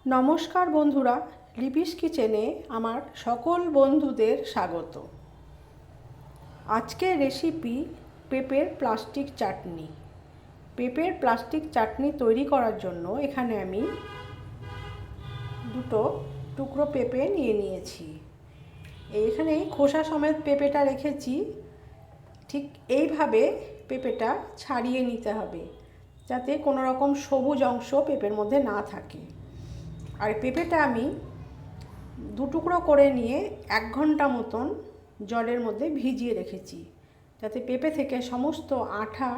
নমস্কার বন্ধুরা, লিপিস কিচেনে আমার সকল বন্ধুদের স্বাগত। আজকের রেসিপি পেঁপের প্লাস্টিক চাটনি। পেঁপের প্লাস্টিক চাটনি তৈরি করার জন্য এখানে আমি দুটো টুকরো পেঁপে নিয়েছি। এখানে খোসা সমেত পেঁপেটা রেখেছি। ঠিক এইভাবে পেঁপেটা ছাড়িয়ে নিতে হবে, যাতে কোনো রকম সবুজ অংশ পেঁপের মধ্যে না থাকে। আর পেঁপেটা আমি দু টুকরো করে নিয়ে 1 ঘন্টা মতন জলের মধ্যে ভিজিয়ে রেখেছি, যাতে পেঁপে থেকে সমস্ত আঠা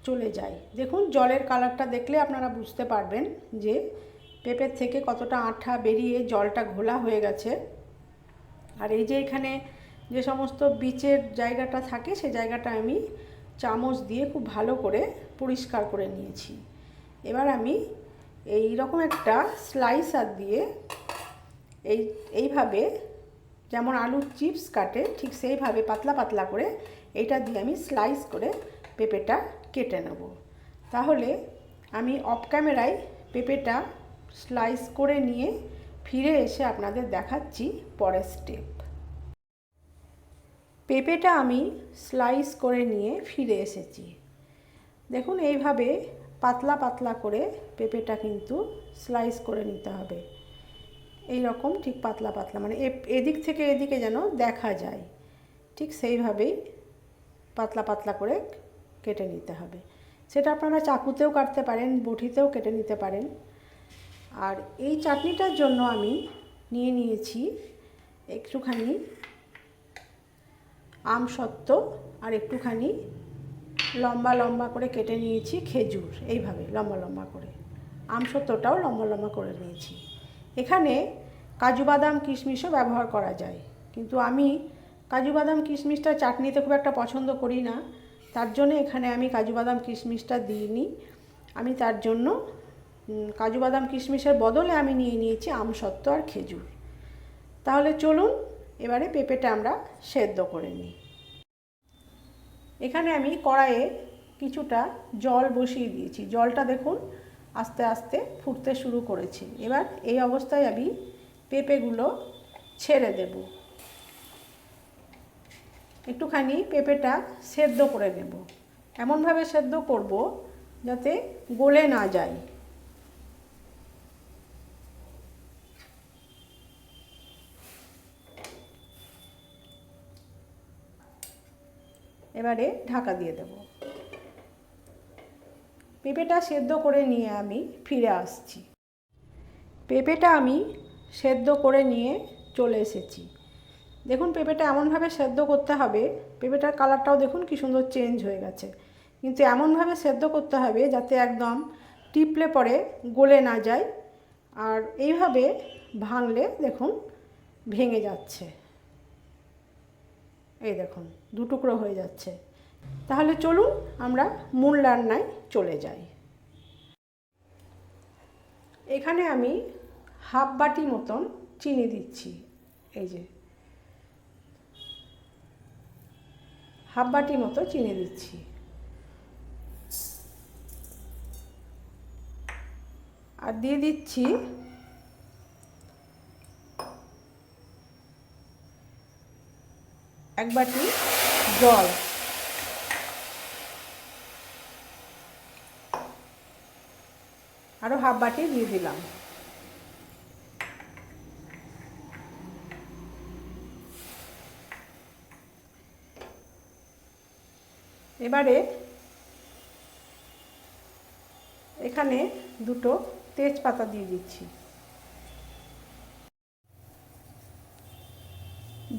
চলে যায়। দেখুন, জলের কালারটা দেখলে আপনারা বুঝতে পারবেন যে পেঁপের থেকে কতটা আঠা বেরিয়ে জলটা ঘোলা হয়ে গেছে। আর এই যে এখানে যে সমস্ত বীচের জায়গাটা থাকে, সেই জায়গাটা আমি চামচ দিয়ে খুব ভালো করে পরিষ্কার করে নিয়েছি। এবার আমি এই রকম একটা স্লাইসার দিয়ে এইভাবে, যেমন আলুর চিপস কাটে ঠিক সেইভাবে পাতলা পাতলা করে এইটা দিয়ে আমি স্লাইস করে পেঁপেটা কেটে নেব। তাহলে আমি অফ ক্যামেরায় পেঁপেটা স্লাইস করে নিয়ে ফিরে এসে আপনাদের দেখাচ্ছি পরের স্টেপ। পেঁপেটা আমি স্লাইস করে নিয়ে ফিরে এসেছি। দেখুন, এইভাবে পাতলা পাতলা করে পেঁপেটা কিন্তু স্লাইস করে নিতে হবে। এই রকম ঠিক পাতলা পাতলা, মানে এদিক থেকে এদিকে যেন দেখা যায়, ঠিক সেইভাবেই পাতলা পাতলা করে কেটে নিতে হবে। সেটা আপনারা চাকুতেও কাটতে পারেন, বটিতেও কেটে নিতে পারেন। আর এই চাটনিটার জন্য আমি নিয়েছি একটুখানি আমসত্ব, আর একটুখানি লম্বা লম্বা করে কেটে নিয়েছি খেজুর, এইভাবে লম্বা লম্বা করে। আমসত্বটাও লম্বা লম্বা করে নিয়েছি। এখানে কাজু বাদাম কিশমিশও ব্যবহার করা যায়, কিন্তু আমি কাজু বাদাম কিশমিশটা চাটনিতে খুব একটা পছন্দ করি না, তার জন্য এখানে আমি কাজু বাদাম কিশমিশটা দিইনি। আমি তার জন্য কাজু বাদাম কিশমিশের বদলে আমি নিয়েছি আমসত্ব আর খেজুর। তাহলে চলুন এবারে পেঁপেটা আমরা সেদ্ধ করে নিই। এখানে আমি কড়াইয়ে কিছুটা জল বসিয়ে দিয়েছি। জলটা দেখুন আস্তে আস্তে ফুটতে শুরু করেছে। এবার এই অবস্থায় আমি পেঁপেগুলো ছেড়ে দেব। একটুখানি পেঁপেটা সেদ্ধ করে নেব, এমনভাবে সেদ্ধ করব যাতে গলে না যায়। এবারে ঢাকা দিয়ে দেব। পেঁপেটা সেদ্ধ করে নিয়ে আমি ফিরে আসছি। পেঁপেটা আমি সেদ্ধ করে নিয়ে চলে এসেছি। দেখুন, পেঁপেটা এমনভাবে সেদ্ধ করতে হবে, পেঁপেটার কালারটাও দেখুন কি সুন্দর চেঞ্জ হয়ে গেছে। কিন্তু এমনভাবে সেদ্ধ করতে হবে যাতে একদম টিপলে পরে গলে না যায়। আর এইভাবে ভাঙলে দেখুন ভেঙে যাচ্ছে, এই দেখুন দু টুকরো হয়ে যাচ্ছে। তাহলে চলুন আমরা মূল রান্নায় চলে যাই। এখানে আমি হাফ বাটি মতন চিনি দিচ্ছি। এই যে হাফ বাটি মতো চিনি দিচ্ছি। আর দিয়ে দিচ্ছি এক বাটি জল। আরও হাফ বাটি দিয়ে দিলাম। এবারে এখানে দুটো তেজপাতা দিয়ে দিচ্ছি।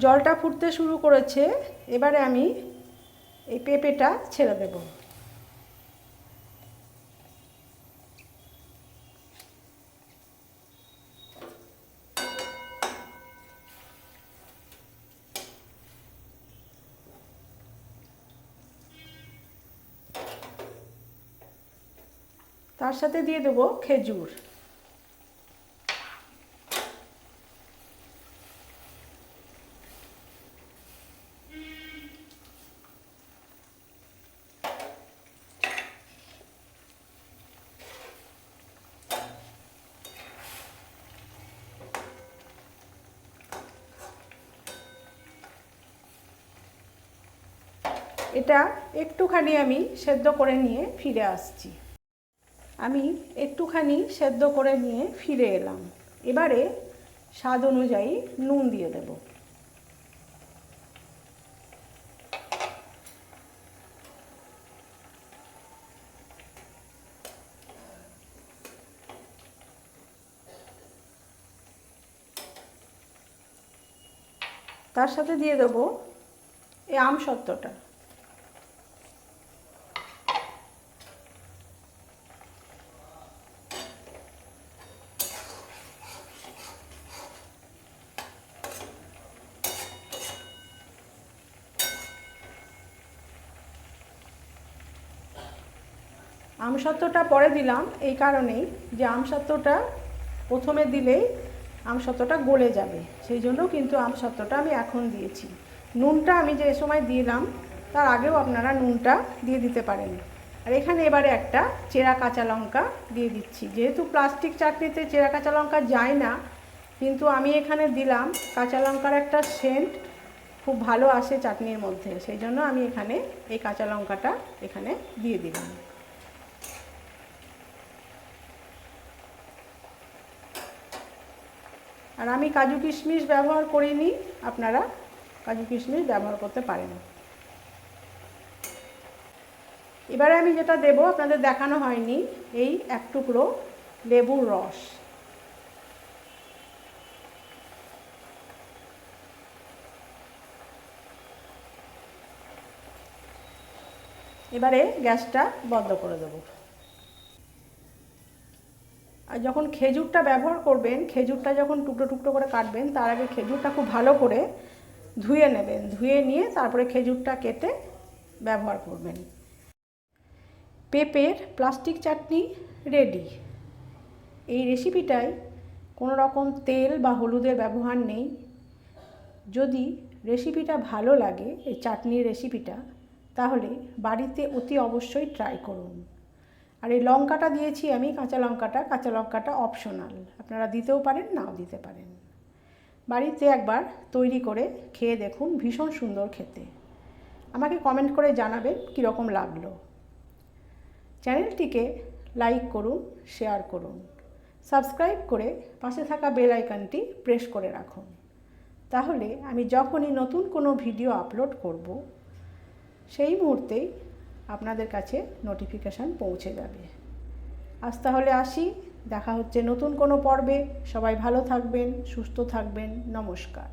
জলটা ফুটতে শুরু করেছে। এবারে আমি এই পেঁপেটা ছেড়ে দেব। তার সাথে দিয়ে দেবো খেজুর। এটা একটুখানি আমি সেদ্ধ করে নিয়ে ফিরে আসছি। আমি একটুখানি সেদ্ধ করে নিয়ে ফিরে এলাম। এবারে স্বাদ অনুযায়ী নুন দিয়ে দেব। তার সাথে দিয়ে দেব এই আমসত্ত্বটা। আমসত্ত্বটা পরে দিলাম এই কারণেই যে আমসত্ত্বটা প্রথমে দিলেই আমসত্ত্বটা গলে যাবে, সেই জন্য কিন্তু আমসত্ত্বটা আমি এখন দিয়েছি। নুনটা আমি যে সময় দিলাম তার আগেও আপনারা নুনটা দিয়ে দিতে পারেন। আর এখানে এবারে একটা চেরা কাঁচা লঙ্কা দিয়ে দিচ্ছি। যেহেতু প্লাস্টিক চাটনিতে চেরা কাঁচা লঙ্কা যায় না, কিন্তু আমি এখানে দিলাম, কাঁচা লঙ্কার একটা সেন্ট খুব ভালো আসে চাটনির মধ্যে, সেই জন্য আমি এখানে এই কাঁচা লঙ্কাটা এখানে দিয়ে দিলাম। আর আমি কাজু কিশমিশ ব্যবহার করিনি, আপনারা কাজু কিশমিশ ব্যবহার করতে পারেন। এবারে আমি যেটা দেব আপনাদের দেখানো হয়নি, এই এক টুকরো লেবুর রস। এবারে গ্যাসটা বন্ধ করে দেব। আর যখন খেজুরটা ব্যবহার করবেন, খেজুরটা যখন টুকরো টুকরো করে কাটবেন, তার আগে খেজুরটা খুব ভালো করে ধুয়ে নেবেন। ধুয়ে নিয়ে তারপরে খেজুরটা কেটে ব্যবহার করবেন। পেঁপের প্লাস্টিক চাটনি রেডি। এই রেসিপিটায় কোনো রকম তেল বা হলুদের ব্যবহার নেই। যদি রেসিপিটা ভালো লাগে, এই চাটনির রেসিপিটা, তাহলে বাড়িতে অতি অবশ্যই ট্রাই করুন। আর এই লঙ্কাটা দিয়েছি আমি, কাঁচা লঙ্কাটা অপশনাল, আপনারা দিতেও পারেন নাও দিতে পারেন। বাড়িতে একবার তৈরি করে খেয়ে দেখুন, ভীষণ সুন্দর খেতে। আমাকে কমেন্ট করে জানাবেন কীরকম লাগলো। চ্যানেলটিকে লাইক করুন, শেয়ার করুন, সাবস্ক্রাইব করে পাশে থাকা বেল আইকনটি প্রেস করে রাখুন। তাহলে আমি যখনই নতুন কোনো ভিডিও আপলোড করব, সেই মুহূর্তেই আপনাদের কাছে নোটিফিকেশান পৌঁছে যাবে। আজ তাহলে আসি, দেখা হচ্ছে নতুন কোনো পর্বে। সবাই ভালো থাকবেন, সুস্থ থাকবেন। নমস্কার।